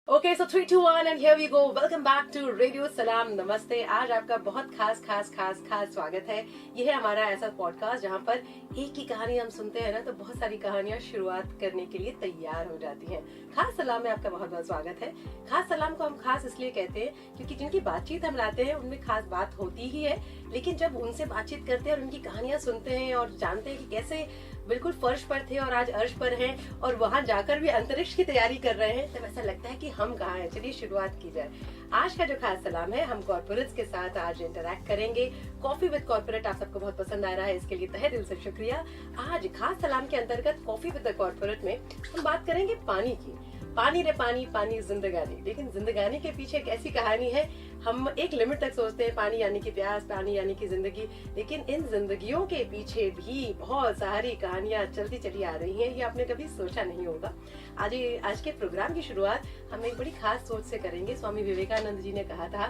Okay so 3 2 1 and here we go. Welcome back to radio Salam नमस्ते। आज आपका बहुत खास स्वागत है। ये है हमारा ऐसा पॉडकास्ट जहाँ पर एक ही कहानी हम सुनते हैं ना तो बहुत सारी कहानियां शुरुआत करने के लिए तैयार हो जाती हैं। खास सलाम में आपका बहुत बहुत स्वागत है। खास सलाम को हम खास इसलिए कहते हैं क्योंकि जिनकी बातचीत हम लाते हैं उनमें खास बात होती ही है, लेकिन जब उनसे बातचीत करते हैं और उनकी कहानियां सुनते हैं और जानते हैं कि कैसे बिल्कुल फर्श पर थे और आज अर्श पर हैं और वहां जाकर भी अंतरिक्ष की तैयारी कर रहे हैं, तब ऐसा लगता है कि हम कहाँ हैं। चलिए शुरुआत की जाए। आज का जो खास सलाम है, हम कॉर्पोरेट्स के साथ आज इंटरैक्ट करेंगे। कॉफी विद कॉर्पोरेट आप सबको बहुत पसंद आ रहा है, इसके लिए तहे दिल से शुक्रिया। आज खास सलाम के अंतर्गत कॉफी विद द कॉर्पोरेट में हम बात करेंगे पानी की। पानी रे पानी, पानी जिंदगानी। लेकिन जिंदगानी के पीछे एक ऐसी कहानी है, हम एक लिमिट तक सोचते हैं पानी यानी कि प्यास, पानी यानी कि जिंदगी, लेकिन इन जिंदगियों के पीछे भी बहुत सारी कहानियां चलती चली आ रही हैं। ये आपने कभी सोचा नहीं होगा। आज के प्रोग्राम की शुरुआत हम एक बड़ी खास सोच से करेंगे। स्वामी विवेकानंद जी ने कहा था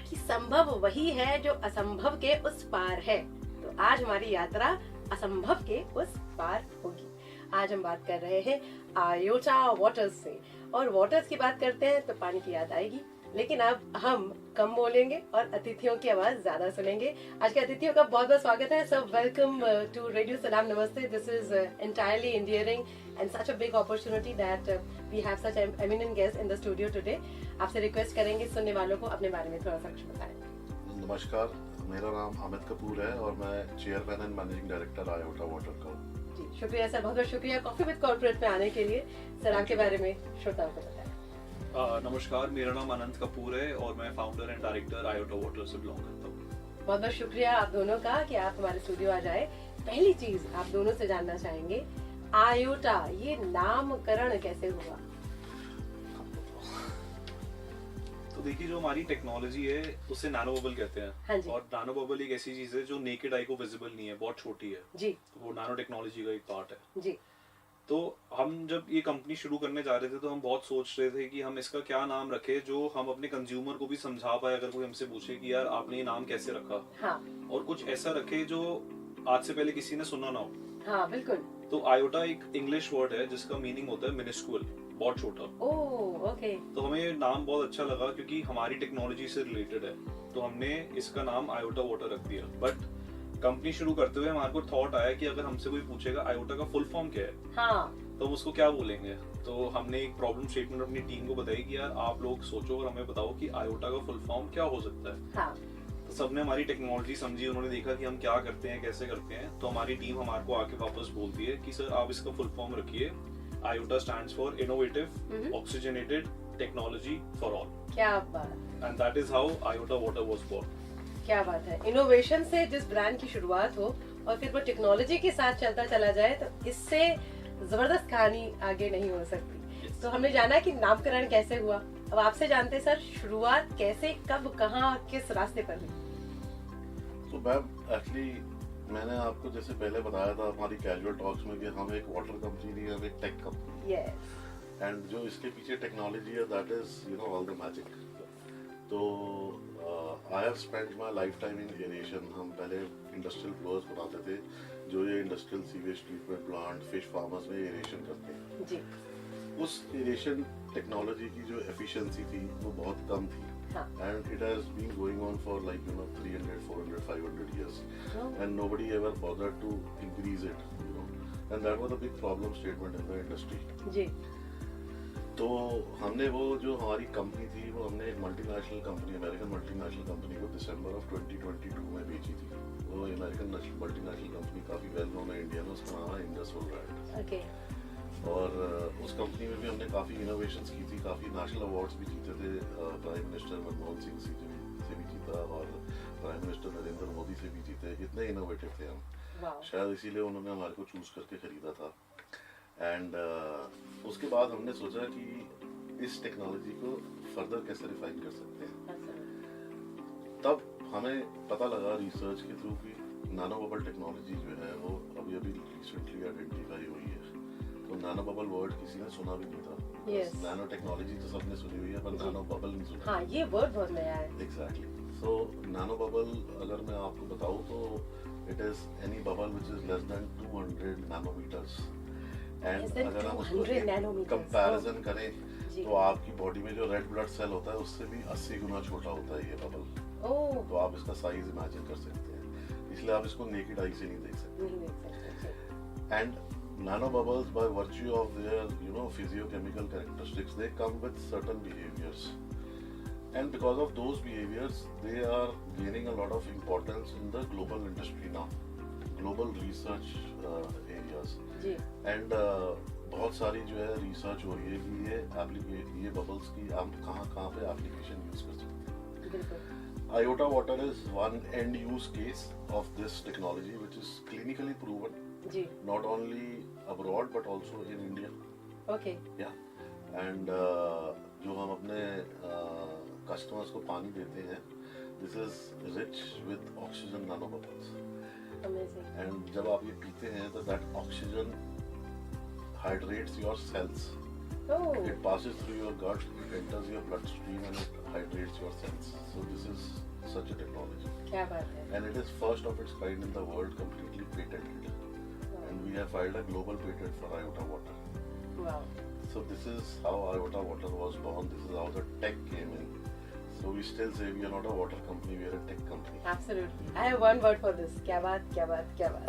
कि संभव वही है जो असंभव के उस पार है। तो आज हमारी यात्रा असंभव के उस पार होगी। आज हम बात कर रहे हैं आयोटा वाटर्स से, और वाटर्स की बात करते हैं तो पानी की याद आएगी, लेकिन अब हम कम बोलेंगे और अतिथियों की आवाज ज्यादा सुनेंगे। आज के अतिथियों का बहुत बहुत स्वागत है। So welcome to radio Salam नमस्ते। This is entirely endearing and such a big opportunity that we have such eminent guests in the studio today. आपसे रिक्वेस्ट करेंगे सुनने वालों को अपने बारे में थोड़ा सा कुछ बताएं। नमस्कार, मेरा नाम अमित कपूर है और मैं chairman and managing director iota water का हूँ। जी शुक्रिया सर, बहुत बहुत शुक्रिया कॉफी विद कॉर्पोरेट में आने के लिए। सर आपके बारे में श्रोताओं को बताएं। नमस्कार, मेरा नाम अनंत कपूर है और मैं founder and director iota water से बिलोंग करता हूँ। बहुत बहुत शुक्रिया आप दोनों का कि आप हमारे स्टूडियो आ जाए। पहली चीज आप दोनों से जानना चाहेंगे, आयोटा ये नामकरण कैसे हुआ? तो देखिए, जो हमारी टेक्नोलॉजी है उसे नैनो बबल कहते हैं। हाँ जी। और नैनो बबल एक ऐसी चीज है जो नेकेड आई को विजिबल नहीं है, बहुत छोटी है जी। वो नैनो टेक्नोलॉजी का एक पार्ट है जी। तो हम जब ये कंपनी शुरू करने जा रहे थे तो हम बहुत सोच रहे थे कि हम इसका क्या नाम रखें जो हम अपने कंज्यूमर को भी समझा पाए। अगर कोई हमसे पूछे कि यार आपने ये नाम कैसे रखा, हाँ। और कुछ ऐसा रखे जो आज से पहले किसी ने सुना ना हो। हाँ बिल्कुल। तो आयोटा एक इंग्लिश वर्ड है जिसका मीनिंग होता है मिनिस्कुअल, बहुत छोटा। Oh okay. तो हमें ये नाम बहुत अच्छा लगा क्योंकि हमारी टेक्नोलॉजी से रिलेटेड है, तो हमने इसका नाम आयोटा वाटर रख दिया। बट कंपनी शुरू करते हुए हमारे को थॉट आया कि अगर हमसे कोई पूछेगा आयोटा का फुल फॉर्म क्या है, हाँ, तो हम उसको क्या बोलेंगे। तो हमने एक प्रॉब्लम स्टेटमेंट अपनी टीम को बताई कि यार आप लोग सोचो और हमें बताओ कि आयोटा का फुल फॉर्म क्या हो सकता है। हाँ। तो सबने हमारी टेक्नोलॉजी समझी, उन्होंने देखा कि हम क्या करते हैं, कैसे करते हैं। तो हमारी टीम हमारे को आके वापस बोलती है कि सर आप इसका फुल फॉर्म रखिए। IOTA stands for innovative oxygenated technology for all. क्या बात। And that is how IOTA water was born. क्या बात है। इनोवेशन से जिस ब्रांड की शुरुआत हो और फिर वो टेक्नोलॉजी के साथ चलता चला जाए तो इससे जबरदस्त कहानी आगे नहीं हो सकती। तो हमने जाना कि नामकरण कैसे हुआ। अब आपसे जानते हैं सर, शुरुआत कैसे, कब, कहाँ, किस रास्ते पर हुई? तो मैम एक्चुअली मैंने आपको जैसे पहले बताया था हमारी कैजुअल टॉक्स में कि हम एक वाटर कंपनी नहीं, हम एक टेक कंपनी। यस। एंड जो इसके पीछे टेक्नोलॉजी है that is all the magic. तो I have spent my life time in aeration. हम पहले इंडस्ट्रियल फ्लोर्स बनाते थे, जो ये industrial sewage treatment plant, fish farmers में एरिएशन करते हैं जी। उस एरिएशन टेक्नोलॉजी की जो एफिशिएंसी थी वो बहुत कम थी। And it has been going on for 300, 400, 500 years, and nobody ever bothered to increase it, and that was a big problem statement in the industry. जी। तो हमने वो जो हमारी कंपनी थी वो हमने एक multinational company, American multinational company को दिसंबर ऑफ 2022 में बेची थी। वो अमेरिकन मल्टीनेशनल कंपनी काफी वेल नोन है इंडिया में, उसका नाम है इंडस वोल्ड्राइट। ओके। और उस कंपनी में भी हमने काफ़ी इनोवेशंस की थी, काफ़ी नेशनल अवार्ड्स भी जीते थे। प्राइम मिनिस्टर मनमोहन सिंह से भी जीता और प्राइम मिनिस्टर नरेंद्र मोदी से भी जीते। इतने इनोवेटिव थे हम, शायद इसीलिए उन्होंने हमारे को चूज करके खरीदा था। एंड उसके बाद हमने सोचा कि इस टेक्नोलॉजी को फर्दर कैसे रिफाइन कर सकते हैं। तब हमें पता लगा रिसर्च के थ्रू कि नैनो बबल टेक्नोलॉजी जो है वो अभी रिसेंटली आइडेंटिफाई हुई है। तो नैनो बबल वर्ड किसी ने सुना भी नहीं था। yes. नैनो टेक्नोलॉजी तो सबने सुनी हुई है पर नैनो बबल नहीं सुना। हाँ, ये वर्ड बहुत नया है। एग्जैक्टली। सो नैनो बबल अगर मैं आपको बताऊं तो it is any bubble which is less than 200 nanometres. And अगर हम उसको कंपैरिजन करें जी। तो आपकी बॉडी में जो रेड ब्लड सेल होता है उससे भी 80 गुना छोटा होता है ये बबल। ओह, तो आप इसका साइज इमेजिन कर सकते हैं, इसलिए आप इसको नेकेड आई से नहीं देख सकते। नहीं देख सकते। And nano bubbles, by virtue of their physiochemical characteristics, they come with certain behaviors, and because of those behaviors they are gaining a lot of importance in the global industry now, global research areas, जी। and बहुत सारी जो है research हो रही है कि ये बबल्स की हम कहाँ पे एप्लीकेशन यूज कर सकते हैं। बिल्कुल। Iota water is one end use case of this technology which is clinically proven, जी। not only abroad but also in India. Okay. Yeah, and जो हम अपने कस्टमर्स को पानी देते हैं, this is rich with oxygen nanobubbles. Amazing. And जब आप ये पीते हैं तो that oxygen hydrates your cells. Oh, It passes through your gut, it enters your bloodstream and it hydrates your cells. So this is such a technology. क्या बात है। And it is first of its kind in the world, completely patented. And we have filed a global patent for Iota water. Wow. So this is how Iota water was born. This is how the tech came in. So we still say we are not a water company, we are a tech company. Absolutely. I have one word for this. क्या बात, क्या बात, क्या बात।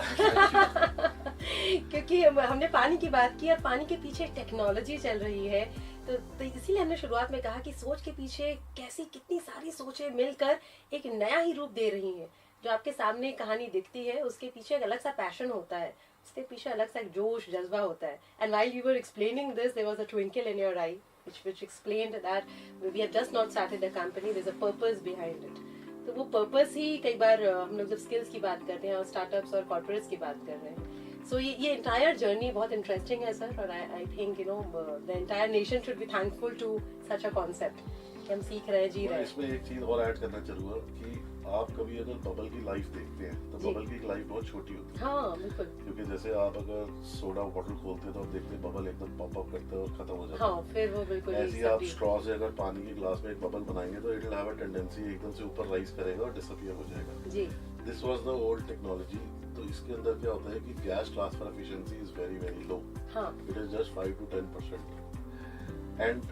क्योंकि हमने पानी की बात की और पानी के पीछे टेक्नोलॉजी चल रही है, तो इसीलिए हमने शुरुआत में कहा कि सोच के पीछे कितनी सारी सोचें मिलकर एक नया ही रूप दे रही हैं। जो आपके सामने कहानी दिखती है उसके पीछे एक अलग सा पैशन होता है, उसके पीछे अलग सा एक जोश जज्बा होता है। And while you were explaining this there was a twinkle in your eye which explained that we have just not started a company, there's a purpose behind it. तो वो पर्पस ही कई बार हम लोग जब स्किल्स की बात करते हैं और स्टार्टअप्स और कॉर्पोरेट्स की बात कर रहे हैं, सो ये एंटायर जर्नी बहुत इंटरेस्टिंग है सर। और I think the entire nation should be thankful to such a concept कि हम सीख रहे हैं, जी रहे हैं। इसमें एक चीज और ऐड करना चाहूंगा कि आप कभी अगर बबल की लाइफ देखते हैं तो बबल की लाइफ बहुत छोटी होती है। हाँ बिल्कुल। क्योंकि जैसे आप अगर सोडा बॉटल खोलते हैं तो आप देखते हैं बबल एकदम पॉप अप करता है और खत्म हो जाता है। हाँ, फिर वो बिल्कुल ऐसे ही आप स्ट्रॉ से अगर पानी के ग्लास में एक बबल बनाएंगे तो it will have a tendency एकदम से ऊपर राइज करेगा और डिसअपीयर हो जाएगा। जी। This was the old technology. तो इसके अंदर क्या होता है कि gas transfer efficiency is very very low. हाँ। It is just 5 to 10%. And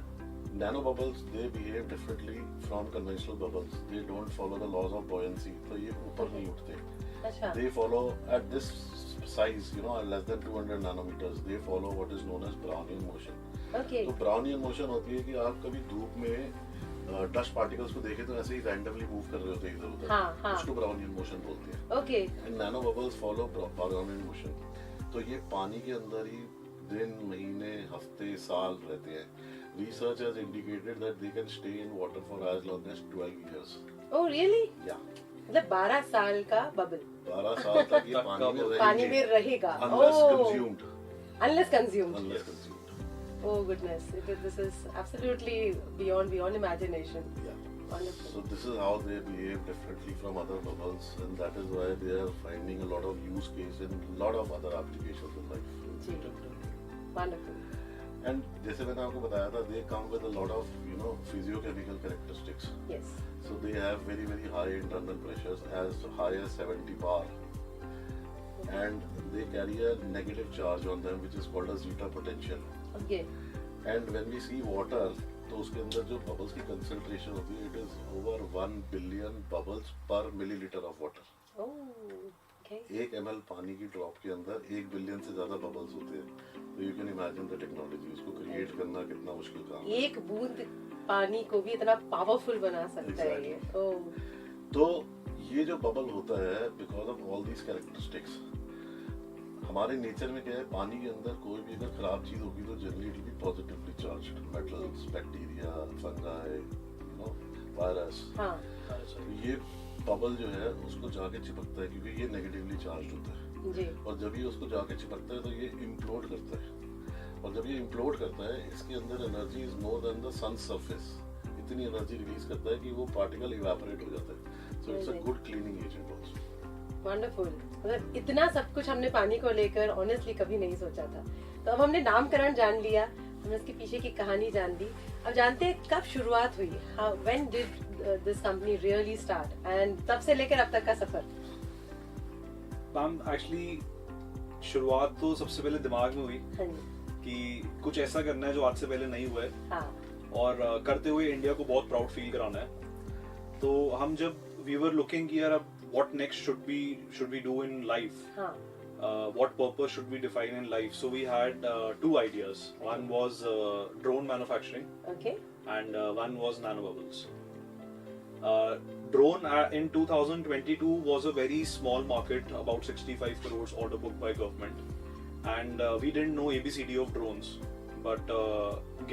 nano bubbles, they behave differently from conventional bubbles. They don't follow the laws of buoyancy. तो ये ऊपर नहीं उठते। अच्छा। They follow at this size, less than 200 nanometers. They follow what is known as Brownian motion. Okay. तो Brownian motion होती है कि आप कभी धूप में डस्ट पार्टिकल्स को देखें तो ऐसे ही रैंडमली मूव कर रहे होते हैं इधर उधर। हाँ, हाँ। उसको Brownian motion बोलते हैं। Okay. And nano bubbles follow Brownian motion. तो ये पानी के अंदर ही दिन, महीने, हफ्ते, साल रहते हैं। Research has indicated that they can stay in water for as long as 12 years. Oh really? Yeah. मतलब 12 साल का बबल 12 साल तक ये पानी में रहेगा। Unless consumed. Unless consumed. Unless consumed. Oh goodness, this is absolutely beyond imagination. Yeah. Wonderful. So this is how they behave differently from other bubbles, and that is why they are finding a lot of use case in a lot of other applications in life. Ji, wonderful. And जैसे मैंने आपको बताया था, they come with a lot of physiochemical characteristics. Yes. So they have very very high internal pressures, as high as 70 bar, and they carry a negative charge on them, which is called a zeta potential. Okay. And when we see water, तो उसके अंदर जो bubbles की concentration होती है, it is over 1 billion bubbles per milliliter of water. Oh, okay. 1 ml पानी की drop के अंदर 1 बिलियन से ज्यादा बबल्स होते हैं। तो you can imagine the technology, उसको क्रिएट करना कितना मुश्किल काम है। एक बूंद पानी को भी इतना पावरफुल बना सकता है ये। ओह। तो ये जो बबल होता है, because of all these characteristics, हमारे नेचर में क्या है, पानी के अंदर कोई भी अगर खराब चीज होगी तो generally it will be positively charged, metals, bacteria, fungi, virus. हाँ। ये बबल जो है उसको जाके चिपकता है क्योंकि ये नेगेटिवली चार्ज होता है। जी। और जब ये उसको जाके चिपकता है तो ये इम्प्लोड करता है, और जब ये इम्प्लोड करता है, इसके अंदर energy is more than the sun surface. इतनी एनर्जी रिलीज करता है कि वो पार्टिकल इवेपोरेट हो जाता है। So it's a good cleaning agent also. Wonderful. मतलब इतना सब कुछ हमने पानी को लेकर ऑनेस्टली कभी नहीं सोचा था। तो अब हमने नामकरण जान लिया, हमने इसके पीछे की कहानी जान ली। अब जानते हैं कब शुरुआत हुई, when did this company really start, and तब से लेकर अब तक का सफर। मैम एक्चुअली शुरुआत तो सबसे पहले दिमाग में हुई। हाँ जी। कि कुछ ऐसा करना है जो आज से पहले नहीं हुआ है हाँ और करते हुए इंडिया को बहुत प्राउड फील कराना है। तो हम जब वी वर लुकिंग कि यार अब what next should we do in life, हाँ what purpose should we define in life, so we had two ideas. One was drone manufacturing okay and one was nanobubbles. Drone in 2022 was a very small market, about 65 crores order book by government, and we didn't know ABCD of drones, but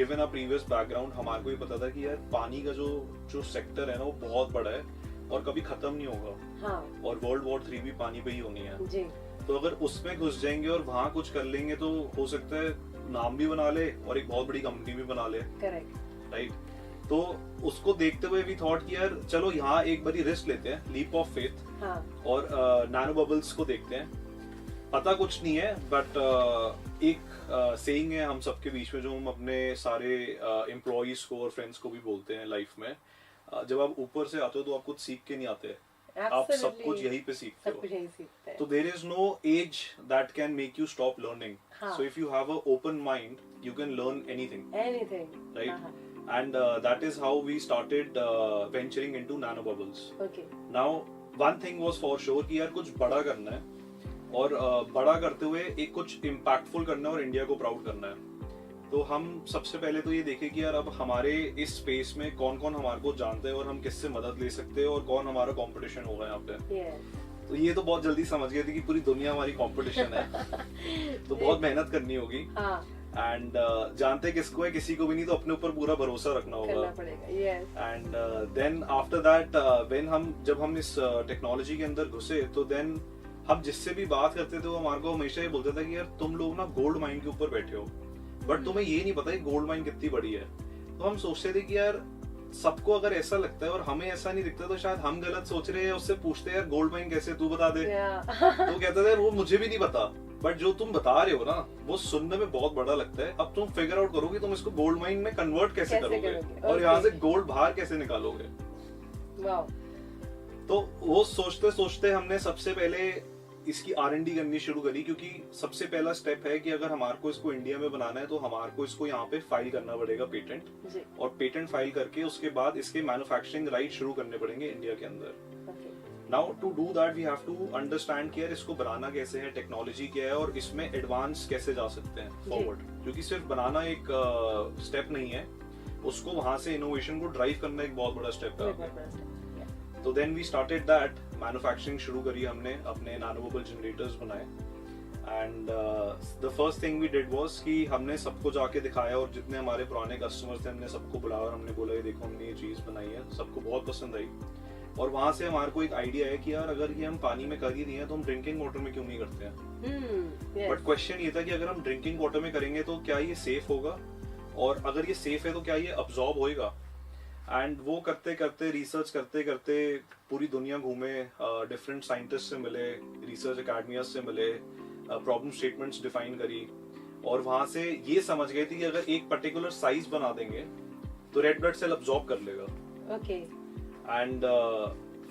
given our previous background हमारे को ये पता था कि यार पानी का जो सेक्टर है ना वो बहुत बड़ा है और कभी खत्म नहीं होगा, हाँ और World War 3 भी पानी पे ही होनी है। जी तो अगर उसमें घुस जाएंगे और वहां कुछ कर लेंगे तो हो सकता है नाम भी बना ले और एक बहुत बड़ी कंपनी भी बना ले, करेक्ट राइट। तो उसको देखते हुए भी थॉट कि यार चलो यहाँ एक बड़ी रिस्क लेते हैं, लीप ऑफ फेथ, हाँ और नैनो बबल्स को देखते हैं। पता कुछ नहीं है बट एक सेइंग है हम सबके बीच में जो हम अपने सारे एम्प्लॉइज को और फ्रेंड्स को भी बोलते हैं लाइफ में, जब आप ऊपर से आते हो तो आप कुछ सीख के नहीं आते, आप सब कुछ यहीं पे सीखते हो। तो there is no age that can make you stop learning, so if you have a open mind you can learn anything, right. And that is how we started venturing into nano bubbles. Now one thing was for sure कि यार कुछ बड़ा करना है और बड़ा करते हुए एक कुछ इम्पैक्टफुल करना है और इंडिया को प्राउड करना है। तो हम सबसे पहले तो ये देखें कि यार अब हमारे इस स्पेस में कौन कौन हमारे को जानते हैं और हम किससे मदद ले सकते हैं और कौन हमारा कंपटीशन होगा यहाँ पे। तो ये तो बहुत जल्दी समझ गए थे कि पूरी दुनिया हमारी कंपटीशन है तो बहुत मेहनत करनी होगी। एंड जानते किसको है, किसी को भी नहीं, तो अपने ऊपर पूरा भरोसा रखना होगा। And then after that when जब हम इस टेक्नोलॉजी के अंदर घुसे तो देन हम जिससे भी बात करते थे वो हमारे को हमेशा ये बोलता था कि यार तुम लोग ना गोल्ड माइन के ऊपर बैठे हो बट तुम्हें ये नहीं पता कि गोल्ड माइन कितनी बड़ी है। तो हम सोचते थे कि यार सबको अगर ऐसा लगता है और हमें ऐसा नहीं दिखता तो शायद हम गलत सोच रहे हैं। उससे पूछते हैं यार गोल्ड माइन कैसे, तू बता दे। तो कहता था वो मुझे भी नहीं पता, बट जो तुम बता रहे हो ना वो सुनने में बहुत बड़ा लगता है। अब तुम फिगर आउट करो कि तुम इसको गोल्ड माइन में कन्वर्ट कैसे करोगे और यहाँ से गोल्ड बाहर कैसे निकालोगे। तो वो सोचते सोचते हमने सबसे पहले इसकी R&D करनी शुरू करी, क्योंकि सबसे पहला स्टेप है कि अगर हमारे को इसको इंडिया में बनाना है तो हमारे को इसको यहाँ पे फाइल करना पड़ेगा पेटेंट, और पेटेंट फाइल करके उसके बाद इसके मैन्युफैक्चरिंग राइट शुरू करने पड़ेंगे इंडिया के अंदर। Now to do that we have to understand कि यार इसको बनाना कैसे है, टेक्नोलॉजी क्या है और इसमें एडवांस कैसे जा सकते हैं फॉरवर्ड, क्योंकि सिर्फ बनाना एक स्टेप नहीं है, उसको वहां से इनोवेशन को ड्राइव करना एक बहुत बड़ा स्टेप है। तो then we started that, manufacturing शुरू करी हमने, अपने नैनो बबल जनरेटर्स बनाए। And the first thing we did was कि हमने सबको जाके दिखाया और जितने हमारे पुराने कस्टमर्स थे हमने सबको बुलाया और हमने बोला ये देखो हमने ये चीज बनाई है, सबको बहुत पसंद आई। और वहां से हमारे को एक आइडिया है कि यार अगर ये हम पानी में कर ही नहीं है तो हम ड्रिंकिंग वाटर में क्यों नहीं करते हैं। बट क्वेश्चन ये था कि अगर हम ड्रिंकिंग वाटर में करेंगे तो क्या ये सेफ होगा, और अगर ये सेफ है तो क्या ये अब्सॉर्ब होएगा। एंड वो करते करते रिसर्च करते करते पूरी दुनिया घूमे, डिफरेंट साइंटिस्ट से मिले, रिसर्च एकेडमियाज से मिले, प्रॉब्लम स्टेटमेंट्स डिफाइन करी, और वहां से ये समझ गए थे कि अगर एक पर्टिकुलर साइज बना देंगे तो रेड ब्लड सेल अब्सॉर्ब कर लेगा। ओके। एंड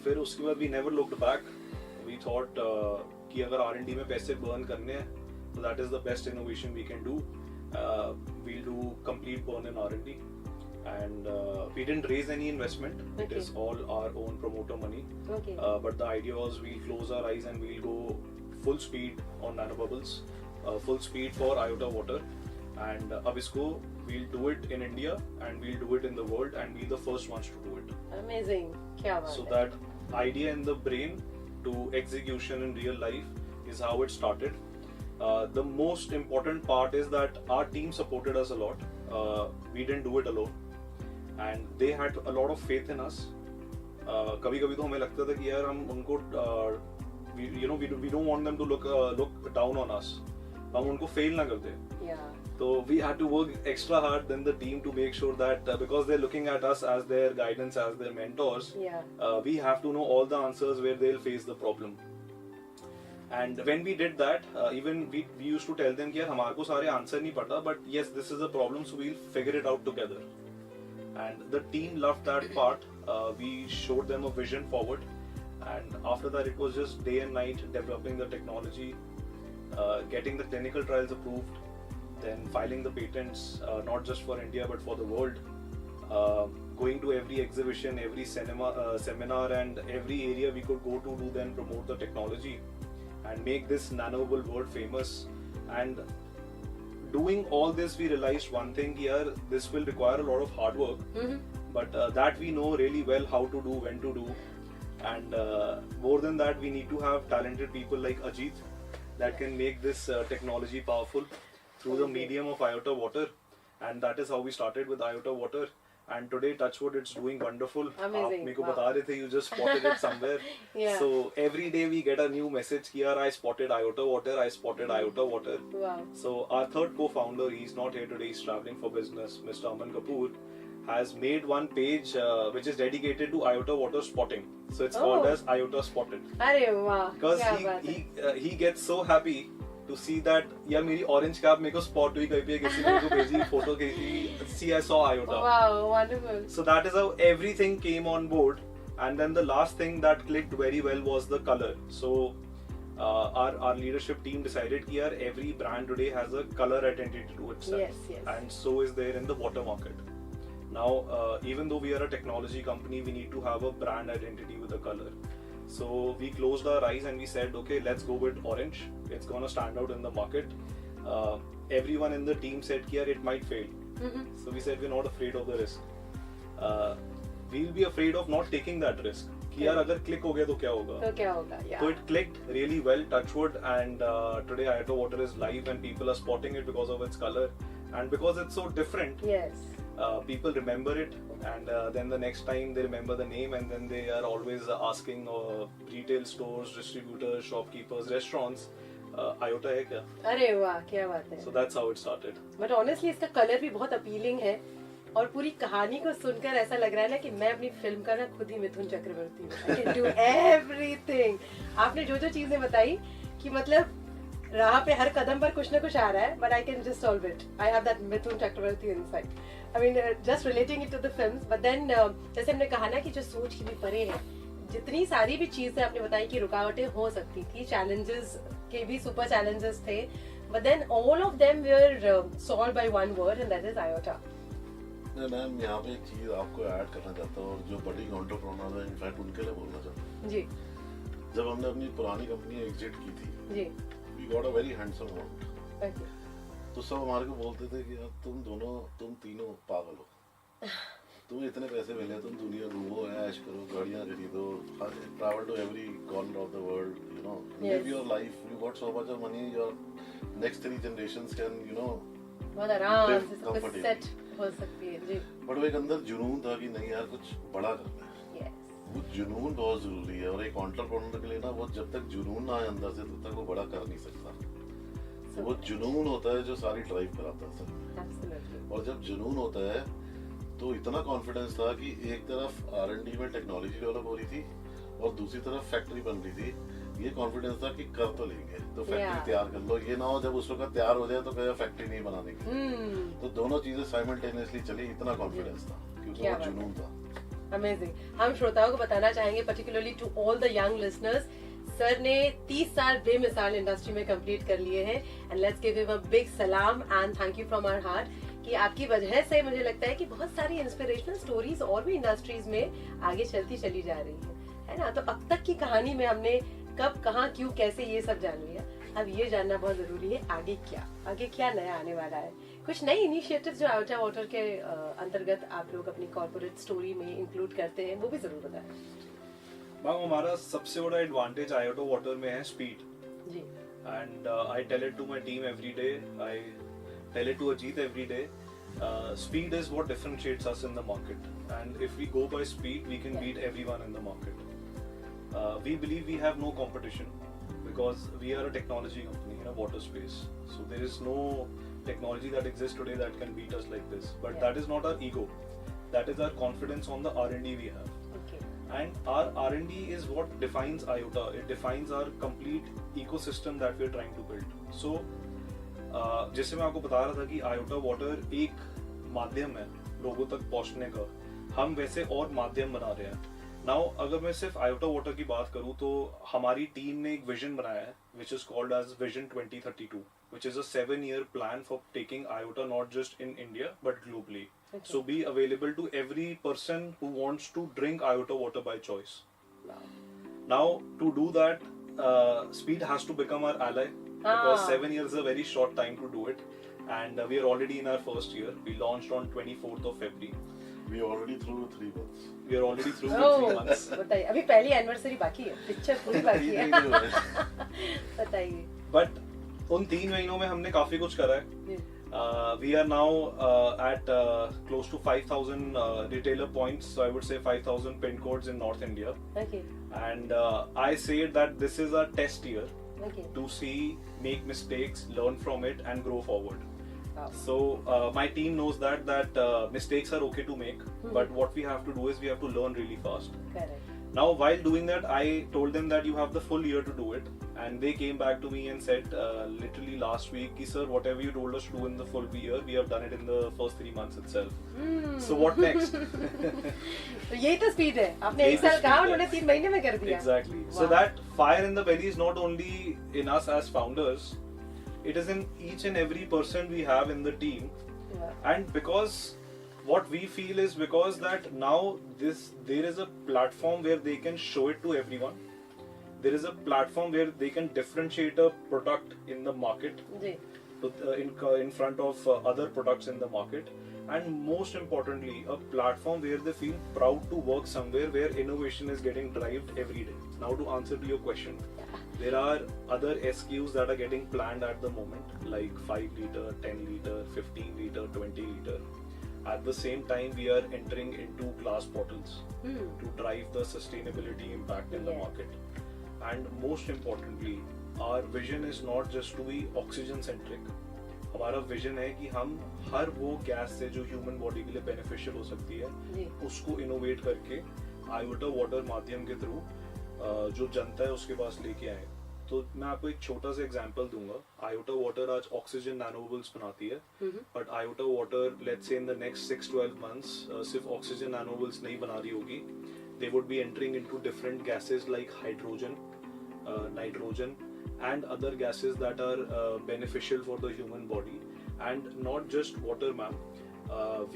फिर उसके बाद we never looked back, we thought कि अगर R&D में पैसे बर्न करने हैं तो that is the best innovation we can do, we'll do complete burn in R&D। And we didn't raise any investment. Okay. It is all our own promoter money. Okay. But the idea was we'll close our eyes and we'll go full speed on nanobubbles, full speed for IOTA water, and अब इसको we'll do it in India and we'll do it in the world and we'll the first ones to do it. Amazing. क्या बात है. So that idea in the brain to execution in real life is how it started. The most important part is that our team supported us a lot. We didn't do it alone. And they had a lot of faith in us. कभी कभी तो हमें लगता था कि यार हम उनको we don't want them to look down on us, हम उनको फेल ना कर दें। तो we had to work extra hard than the team to make sure that because they're looking at us as their guidance, as their mentors, we have to know all the answers where they'll face the problem. And when we did that, even we used to tell them कि यार हमारे को सारे answer नहीं पता, but yes this is a problem so we'll figure it out together. And the team loved that part. We showed them a vision forward, and after that it was just day and night developing the technology, getting the clinical trials approved, then filing the patents, not just for India but for the world, going to every exhibition, every seminar and every area we could go to then promote the technology and make this nanobubble world famous. And doing all this, we realized one thing here: this will require a lot of hard work, but that we know really well how to do, when to do, and more than that, we need to have talented people like Ajit that can make this technology powerful through the medium of Iota Water. And that is how we started with Iota Water. And today, touchwood, it's doing wonderful. Amazing. आप मेरे को बता रहे थे, you just spotted it somewhere. Yeah. So every day we get a new message here. I spotted Iota Water. I spotted Iota Water. Wow. So our third co-founder, he's not here today. He's traveling for business. Mr. Aman Kapoor has made one page which is dedicated to Iota Water spotting. So it's called as Iota Spotted. अरे वाह, Because क्या बात है. he gets so happy to see that यार मेरी orange cap मेरे को spot हुई कहीं पे, किसी ने मेरे को भेजी photo की, see I saw Iota. Wow, wonderful. So that is how everything came on board. And then the last thing that clicked very well was the color. So our leadership team decided कि यार every brand today has a color identity to itself. Yes, yes. And so is there in the water market. Now, even though we are a technology company, we need to have a brand identity with a color. So we closed our eyes and we said, okay, let's go with orange. It's gonna stand out in the market. Everyone in the team said, "Kiya, it might fail." So we said, we're not afraid of the risk. We'll be afraid of not taking that risk. कि यार अगर click हो गया तो क्या होगा? तो क्या होगा? Yeah. So it clicked really well, touchwood, and today Iota Water is live and people are spotting it because of its color and because it's so different. Yes. People remember it, and then the next time they remember the name, and then they are always asking retail stores, distributors, shopkeepers, restaurants, Iota है क्या? अरे वाह, क्या बात है. So that's how it started. But honestly, इसका colour भी बहुत अपीलिंग है और पूरी कहानी को सुनकर ऐसा लग रहा है ना कि मैं अपनी फिल्म का ना खुद ही मिथुन चक्रवर्ती हूँ. I can do everything. आपने जो जो चीजें बताई कि मतलब राह पे हर कदम पर कुछ ना कुछ आ रहा है, but I can just solve it. I have that Mithun Chakraborty inside. I mean, just relating it to the films, but then जैसे हमने कहा ना कि जो सोच की भी परे है, जितनी सारी भी चीजें आपने बताई कि रुकावटें हो सकती थी, challenges के भी super challenges थे, but then all of them were solved by one word, and that is Iota. Ma'am यहाँ पे एक चीज आपको ऐड करना चाहता हूँ और जो बड़ी एंटरप्रेन्योर है इनफैक्ट उनके लिए बोलना चाहता हूँ जी. जब हमने अपनी पुरानी कंपनी एग्जिट की थी जी. We got a very handsome amount. Okay. तो सब हमारे को बोलते थे कि यार तुम तीनों पागल हो, तुम इतने पैसे मिले, तुम दुनिया घूमो, ऐश करो, गाड़ियाँ खरीदो, travel to every corner of the world, you know, live your life, you got so much of money, your next 3 generations can, you know, बहुत आराम से सब कुछ सेट हो सकती है. जी. बट वो एक अंदर जुनून था कि नहीं यार कुछ बड़ा करना है. Yes. वो जुनून बहुत जरूरी है और एक एंटरप्रेन्योर के लिए ना, वो जब तक जुनून ना आए अंदर से तब तक वो बड़ा कर नहीं सकता. तो वो जुनून होता है जो सारी ड्राइव कराता है सब. Absolutely. और जब जुनून होता है तो इतना कॉन्फिडेंस था कि एक तरफ R&D में टेक्नोलॉजी डेवलप हो रही थी और दूसरी तरफ फैक्ट्री बन रही थी. ये कॉन्फिडेंस था कि कर तो लेंगे, तो फैक्ट्री तैयार कर लो. ये ना हो जब उस वक्त तैयार हो जाए तो कहे फैक्ट्री नहीं बनाने की. तो दोनों चीजें साइमल्टेनियसली चली. इतना कॉन्फिडेंस था क्योंकि वो जुनून था. अमेजिंग. हम श्रोताओं को बताना चाहेंगे, particularly to all the young listeners, sir ने 30 साल बेमिसाल इंडस्ट्री में कंप्लीट कर लिए हैं, and let's give him a big सलाम and thank you from our heart कि आपकी वजह से मुझे लगता है कि बहुत सारी इंस्पिरेशनल स्टोरीज और भी इंडस्ट्रीज में आगे चलती चली जा रही है ना. तो अब तक की कहानी में हमने कब, कहाँ, क्यों, कैसे ये सब जान लिया. अब ये जानना बहुत जरूरी है आगे क्या नया आने वाला है. कुछ नई इनिशिएटिव जो आयोटा वाटर के अंतर्गत आप लोग अपनी कॉर्पोरेट स्टोरी में इंक्लूड करते हैं, वो भी जरूर बताएं. मैम, हमारा सबसे बड़ा एडवांटेज आयोटा वाटर में है speed. Ji. And I tell it to my team every day. I tell it to Ajit every day. Speed is what differentiates us in the market. And if we go by speed, we can beat everyone in the market. We believe we have no competition because we are a technology company in a water space. So there is no technology that exists today that can beat us like this. But that is not our ego. That is our confidence on the R&D we have. And our R&D is what defines Iota. It defines our complete ecosystem that we're trying to build. So, जैसे मैं आपको बता रहा था कि Iota Water एक माध्यम है लोगों तक पहुंचने का, हम वैसे और माध्यम बना रहे हैं. Now, अगर मैं सिर्फ Iota Water की बात करूं तो हमारी टीम ने एक विजन बनाया है, which is called as Vision 2032, which is a 7-year plan for taking IOTA not just in India but globally. Okay. So be available to every person who wants to drink IOTA water by choice. Wow. Now to do that, Speed has to become our ally because 7 years is a very short time to do it, and we are already in our first year. We launched on 24th of February. We already through 3 months. We are already through the Oh, 3 months. बताइए, अभी पहली anniversary बाकी है, picture पूरी बाकी है। बताइए। But उन 3 महीनों में हमने काफी कुछ करा है. We are now at close to 5,000 retailer points, so I would say 5,000 pin codes in North India. Okay. And I say that this is a test year Okay. to see, make mistakes, learn from it, and grow forward. Wow. So my team knows that mistakes are okay to make, but what we have to do is we have to learn really fast. Correct. Now, while doing that, I told them that you have the full year to do it, and they came back to me and said, literally last week, "Ki, sir, whatever you told us to do in the full year, we have done it in the first 3 months itself." So what next? तो यही तो speed है, आपने एक साल कहा, उन्होंने 3 महीने में कर दिया। Exactly. So Wow. that fire in the belly is not only in us as founders, it is in each and every person we have in the team. Wow. And because what we feel is because that now there is a platform where they can show it to everyone. There is a platform where they can differentiate a product in the market ji. in front of other products in the market, and most importantly a platform where they feel proud to work somewhere where innovation is getting driven every day. Now to answer to your question, there are other SKUs that are getting planned at the moment, like 5 liter, 10 liter, 15 liter, 20 liter. At the same time, we are entering into glass bottles to drive the sustainability impact in the market. And most importantly, our vision is not just to be oxygen centric. हमारा vision है कि हम हर वो gas से जो human body के लिए beneficial हो सकती है जी। उसको इनोवेट करके आयोटा वाटर माध्यम के थ्रू जो जनता है उसके पास लेके आए. तो मैं आपको एक छोटा सा एग्जांपल दूंगा. आयोटा वाटर आज ऑक्सीजन नैनोबल्स बनाती है, but iota water let's say in the next 6-12 months सिर्फ ऑक्सीजन नैनोबल्स नहीं बना रही होगी. They would be entering into different gases like hydrogen, nitrogen, and other gases that are beneficial for the human body. And not just water, ma'am.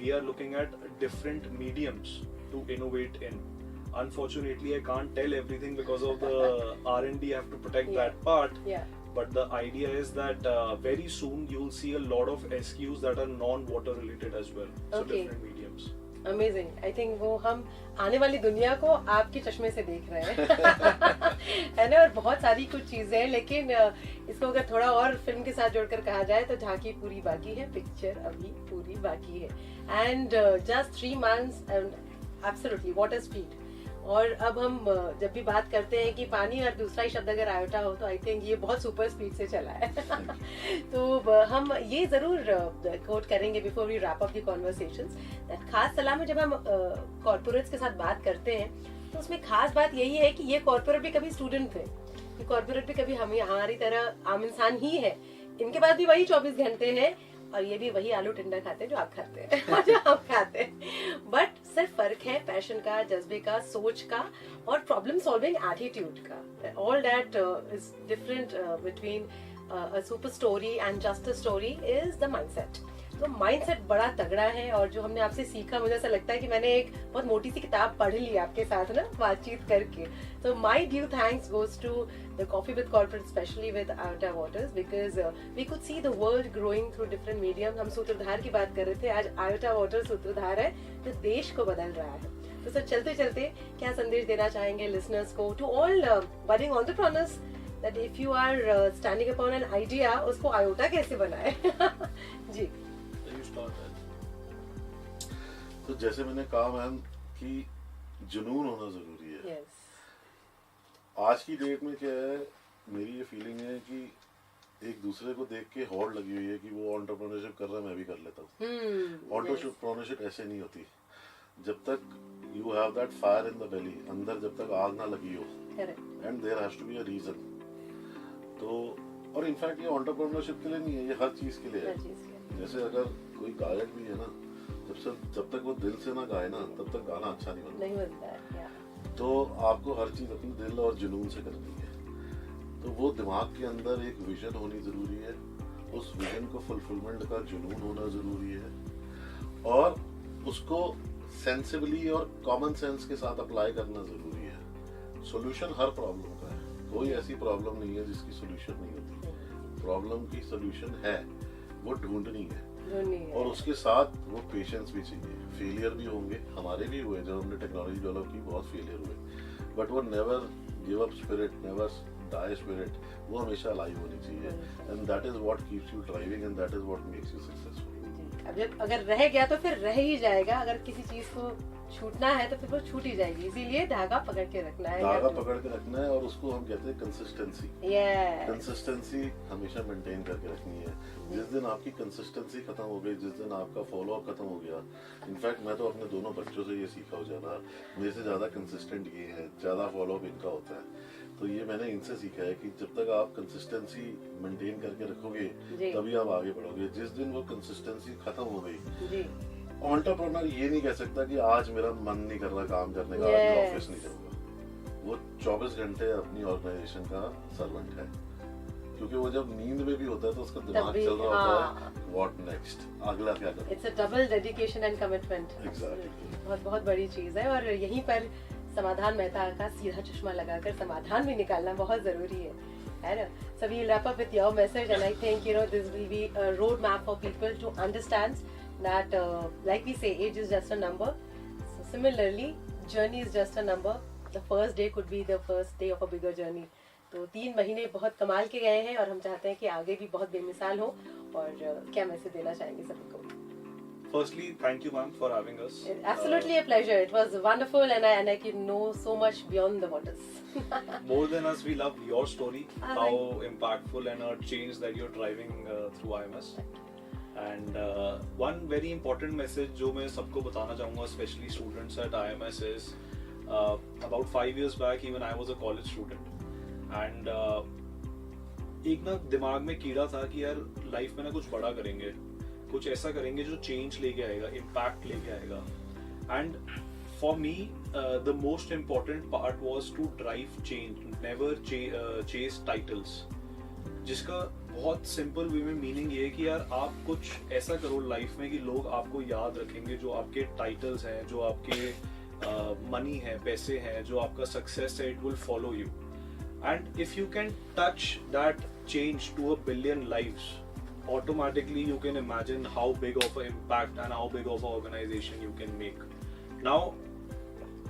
We are looking at different mediums to innovate in. Unfortunately, I can't tell everything because of the R&D. I have to protect that part. Yeah. But the idea is that very soon you will see a lot of SKUs that are non-water related as well. So Okay. different mediums. Amazing. I think वो हम आने वाली दुनिया को आपके चश्मे से देख रहे हैं है ना. और बहुत सारी कुछ चीजें हैं, लेकिन इसको अगर थोड़ा और फिल्म के साथ जोड़कर कहा जाए तो झांकी पूरी बाकी है, पिक्चर अभी पूरी बाकी है. And just 3 months and absolutely what a speed. और अब हम जब भी बात करते हैं कि पानी और दूसरा ही शब्द अगर आयोटा हो तो आई थिंक ये बहुत सुपर स्पीड से चला है. तो हम ये जरूर कोट करेंगे before we wrap up the conversations that खास सलाह में जब हम कॉर्पोरेट्स के साथ बात करते हैं तो उसमें खास बात यही है कि ये कॉर्पोरेट भी कभी स्टूडेंट थे, ये कॉर्पोरेट भी कभी हमारी तरह आम इंसान ही है. इनके पास भी वही 24 घंटे हैं और ये भी वही आलू टिंडा खाते हैं जो आप खाते हैं और जो हम खाते हैं. बट सिर्फ फर्क है पैशन का, जज्बे का, सोच का और प्रॉब्लम सॉल्विंग एटीट्यूड का. All that is different between a super story and just a story is the mindset. तो माइंडसेट बड़ा तगड़ा है और जो हमने आपसे सीखा, मुझे ऐसा लगता है कि मैंने एक बहुत मोटी सी किताब पढ़ ली आपके साथ ना बातचीत करके. So my due thanks goes to the Coffee with Corporate, especially with Ayota Waters, because we could see the world growing through different mediums. हम सूत्रधार की बात कर रहे थे, आज Ayota Waters सूत्रधार है जो देश को बदल रहा है. तो सर चलते चलते क्या संदेश देना चाहेंगे लिसनर्स को, to all budding entrepreneurs, that if you are standing upon an idea, उसको Ayota कैसे बनाए. जी. You start that. तो जैसे मैंने कहा मैम कि जुनून होना जरूरी है. Yes. आज की डेट में क्या है, मेरी ये फीलिंग है कि एक दूसरे को देख के हौड़ लगी हुई है कि वो एंटरप्रेन्योरशिप कर रहा है, मैं भी कर लेता हूँ. एंटरप्रेन्योरशिप ऐसे नहीं होती. जब तक you have that fire in the belly, अंदर जब तक आग ना लगी हो, and there has to be a reason. तो और इनफैक्ट ये एंटरप्रेन्योरशिप के लिए नहीं है, ये हर चीज के लिए है. जैसे अगर कोई गायक भी है ना, जब तक वो दिल से ना गाए ना, तब तक गाना अच्छा नहीं बनता है. तो आपको हर चीज अपने दिल और जुनून से करनी है. तो वो दिमाग के अंदर एक विजन होनी जरूरी है उस विजन को फुलफिलमेंट का जुनून होना जरूरी है और उसको सेंसिबली और कॉमन सेंस के साथ अप्लाई करना जरूरी है। सॉल्यूशन हर प्रॉब्लम का है, कोई ऐसी प्रॉब्लम नहीं है जिसकी सॉल्यूशन नहीं होती। प्रॉब्लम की सॉल्यूशन है, वो ढूंढनी है और उसके साथ वो पेशेंस भी चाहिए। फेलियर भी होंगे, हमारे भी हुए, जब हमने टेक्नोलॉजी डेवलप की बहुत फेलियर हुए, बट वो never give up spirit, never die spirit, वो हमेशा लाइव होनी चाहिए and that is what keeps you driving and that is what makes you successful. अब जब अगर रह गया तो फिर रह ही जाएगा, अगर किसी चीज को छूटना है तो फिर वो छूट ही जाएगी, इसीलिए धागा पकड़ के रखना है, धागा पकड़ के रखना है और उसको हम कहते हैं कंसिस्टेंसी। कंसिस्टेंसी हमेशा मेंटेन करके रखनी है। जिस दिन आपकी कंसिस्टेंसी खत्म हो गई, जिस दिन आपका फॉलो अप खत्म हो गया, इनफैक्ट मैं तो अपने दोनों बच्चों से ये सीखा हो ज्यादा, मेरे से ज्यादा कंसिस्टेंट ये है, ज्यादा फॉलो अप इनका होता है, तो ये मैंने इनसे सीखा है कि जब तक आप कंसिस्टेंसी मेंटेन करके रखोगे तभी आप आगे बढ़ोगे। जिस दिन वो कंसिस्टेंसी खत्म हो गई, एंटरप्रेन्योर ये नहीं कह सकता कि आज मेरा मन नहीं कर रहा काम करने का, आज मैं ऑफिस नहीं जाऊंगा। वो 24 घंटे अपनी ऑर्गेनाइजेशन का सर्वेंट है, क्योंकि वो जब नींद में भी होता है तो उसका दिमाग चल रहा होता है व्हाट नेक्स्ट, अगला क्या करना। It's a double dedication and commitment. Exactly, बहुत बहुत बड़ी चीज है और यहीं पर समाधान मेहता का सीधा चश्मा लगाकर समाधान भी निकालना बहुत जरूरी है ना। So we'll wrap up with your message and I think this will be a roadmap for people to understand that like we say, age is just a number. So similarly, journey is just a number. The first day could be the first day of a bigger journey. तो 3 महीने बहुत कमाल के गए हैं और हम चाहते हैं कि आगे भी बहुत बेमिसाल हो। और क्या मैसेज देना चाहेंगे सभी को? Firstly, thank you, ma'am, for having us. Absolutely a pleasure. It was wonderful, and I can know so much beyond the waters. More than us, we love your story, how impactful and a change that you're driving through IMS. And one very important message जो मैं सबको बताना चाहूँगा, especially students at IMS, is about 5 years back, even I was a college student, and एक ना दिमाग में कीड़ा था कि यार लाइफ में ना कुछ बड़ा करेंगे, कुछ ऐसा करेंगे जो चेंज लेके आएगा, इम्पैक्ट लेके आएगा। And for me the most important part was to drive change, never chase titles, जिसका बहुत सिंपल वे में मीनिंग ये है कि यार आप कुछ ऐसा करो लाइफ में कि लोग आपको याद रखेंगे, जो आपके टाइटल्स हैं, जो आपके मनी है, पैसे हैं, जो आपका सक्सेस है, it will follow you. And if you can touch that change to a billion lives, automatically you can imagine how big of an impact and how big of an organization you can make. Now,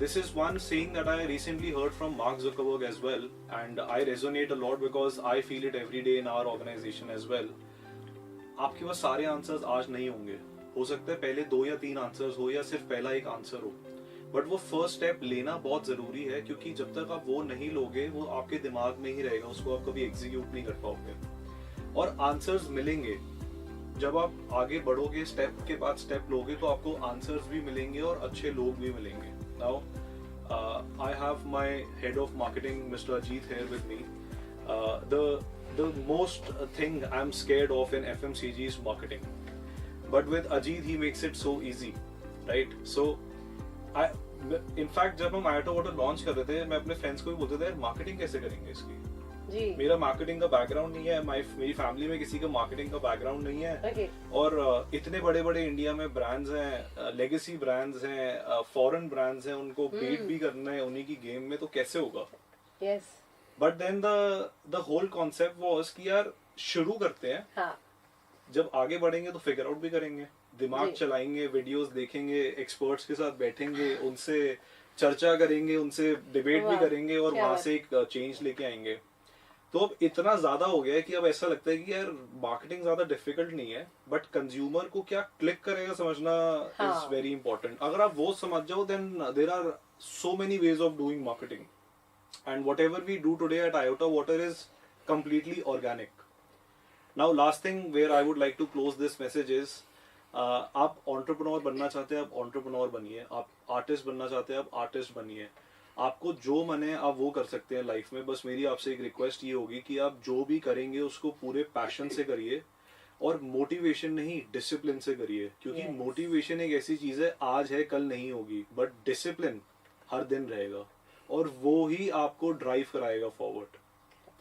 this is one saying that I recently heard from Mark Zuckerberg as well, and I resonate a lot because I feel it every day in our organization as well. आपके पास सारे answers आज नहीं होंगे, हो सकता है पहले 2 या 3 आंसर्स हो या सिर्फ पहला एक आंसर हो, बट वो फर्स्ट स्टेप लेना बहुत जरूरी है, क्योंकि जब तक आप वो नहीं लोगे वो आपके दिमाग में ही रहेगा, उसको आप कभी एग्जीक्यूट नहीं कर पाओगे। और आंसर्स मिलेंगे, जब आप आगे बढ़ोगे, स्टेप के बाद स्टेप लोगे, तो आपको आंसर्स भी मिलेंगे और अच्छे लोग भी मिलेंगे। Now I have my head of marketing mister Ajit here with me. The most thing I am scared of in FMCG is marketing, but with Ajit he makes it so easy, right? So in fact जब हम iota water launch कर रहे थे, मैं अपने friends को भी बोलते थे मार्केटिंग कैसे करेंगे इसकी। जी। मेरा मार्केटिंग का बैकग्राउंड नहीं है, मेरी फैमिली में किसी का मार्केटिंग का बैकग्राउंड नहीं है, और इतने बड़े बड़े इंडिया में ब्रांड्स हैं, लेगेसी ब्रांड्स हैं, फॉरेन ब्रांड्स हैं, उनको बीट भी करना है उन्हीं की गेम में, तो कैसे होगा? Yes. But then the whole concept was कि यार शुरू करते हैं, हाँ। जब आगे बढ़ेंगे तो फिगर आउट भी करेंगे, दिमाग चलाएंगे, वीडियोस देखेंगे, एक्सपर्ट्स के साथ बैठेंगे, उनसे चर्चा करेंगे, उनसे डिबेट भी करेंगे और वहां से एक चेंज लेके आएंगे। तो अब इतना ज्यादा हो गया है कि अब ऐसा लगता है कि यार मार्केटिंग ज्यादा डिफिकल्ट नहीं है, बट कंज्यूमर को क्या क्लिक करेगा समझना इज वेरी इंपॉर्टेंट। अगर आप वो समझ जाओ, then there are so many ways of doing marketing, and whatever we do today at Iota Water is completely organic. Now last thing where I would like to close this message is, आप entrepreneur बनना चाहते हैं, आप entrepreneur बनिए, आप artist बनना चाहते हैं, आप आर्टिस्ट बनिए, आपको जो मन है आप वो कर सकते हैं लाइफ में। बस मेरी आपसे एक रिक्वेस्ट ये होगी कि आप जो भी करेंगे उसको पूरे पैशन से करिए, और मोटिवेशन नहीं, डिसिप्लिन से करिए, क्योंकि मोटिवेशन एक ऐसी चीज है आज है कल नहीं होगी, बट डिसिप्लिन हर दिन रहेगा और वो ही आपको ड्राइव कराएगा forward.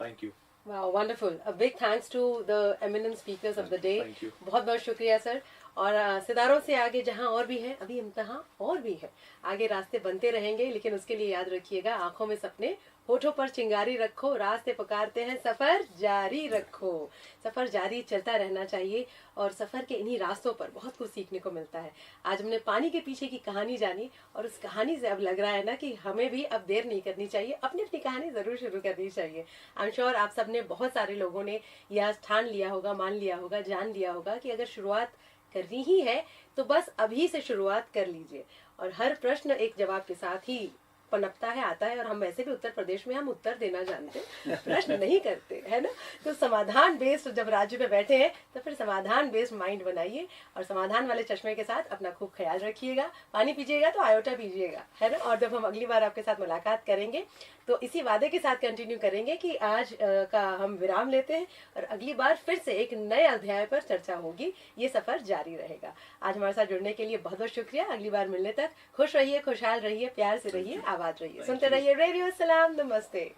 Thank you. Wow, wonderful. A big thanks to the eminent speakers of the day. Thank you. बहुत बहुत शुक्रिया सर. और सितारों से आगे जहां और भी है, अभी इम्तिहान और भी है, आगे रास्ते बनते रहेंगे, लेकिन उसके लिए याद रखिएगा, आंखों में सपने, होठों पर चिंगारी रखो, रास्ते पुकारते हैं, सफर जारी रखो. सफर जारी चलता रहना चाहिए और सफर के इन्हीं रास्तों पर बहुत कुछ सीखने को मिलता है. आज हमने पानी के पीछे की कहानी जानी और उस कहानी से अब लग रहा है ना कि हमें भी अब देर नहीं करनी चाहिए, अपनी अपनी कहानी जरूर शुरू करनी चाहिए. आई एम श्योर आप सबने, बहुत सारे लोगों ने यह ठान लिया होगा, मान लिया होगा, जान लिया होगा कि अगर शुरुआत करनी ही है तो बस अभी से शुरुआत कर लीजिए. और हर प्रश्न एक जवाब के साथ ही पनपता है, आता है. और हम वैसे भी उत्तर प्रदेश में हम उत्तर देना जानते हैं, प्रश्न नहीं करते, है ना. तो समाधान बेस्ड जब राज्य में बैठे हैं तो फिर समाधान बेस्ड माइंड बनाइए और समाधान वाले चश्मे के साथ अपना खूब ख्याल रखिएगा. पानी पीजिएगा तो आयोटा पीजिएगा, है ना. और जब हम अगली बार आपके साथ मुलाकात करेंगे तो इसी वादे के साथ कंटिन्यू करेंगे कि आज का हम विराम लेते हैं और अगली बार फिर से एक नए अध्याय पर चर्चा होगी. ये सफर जारी रहेगा. आज हमारे साथ जुड़ने के लिए बहुत बहुत शुक्रिया. अगली बार मिलने तक खुश रहिए, खुशहाल रहिए, प्यार से रहिए, आबाद रहिए. सुनते रहिए रेडियो सलाम. नमस्ते.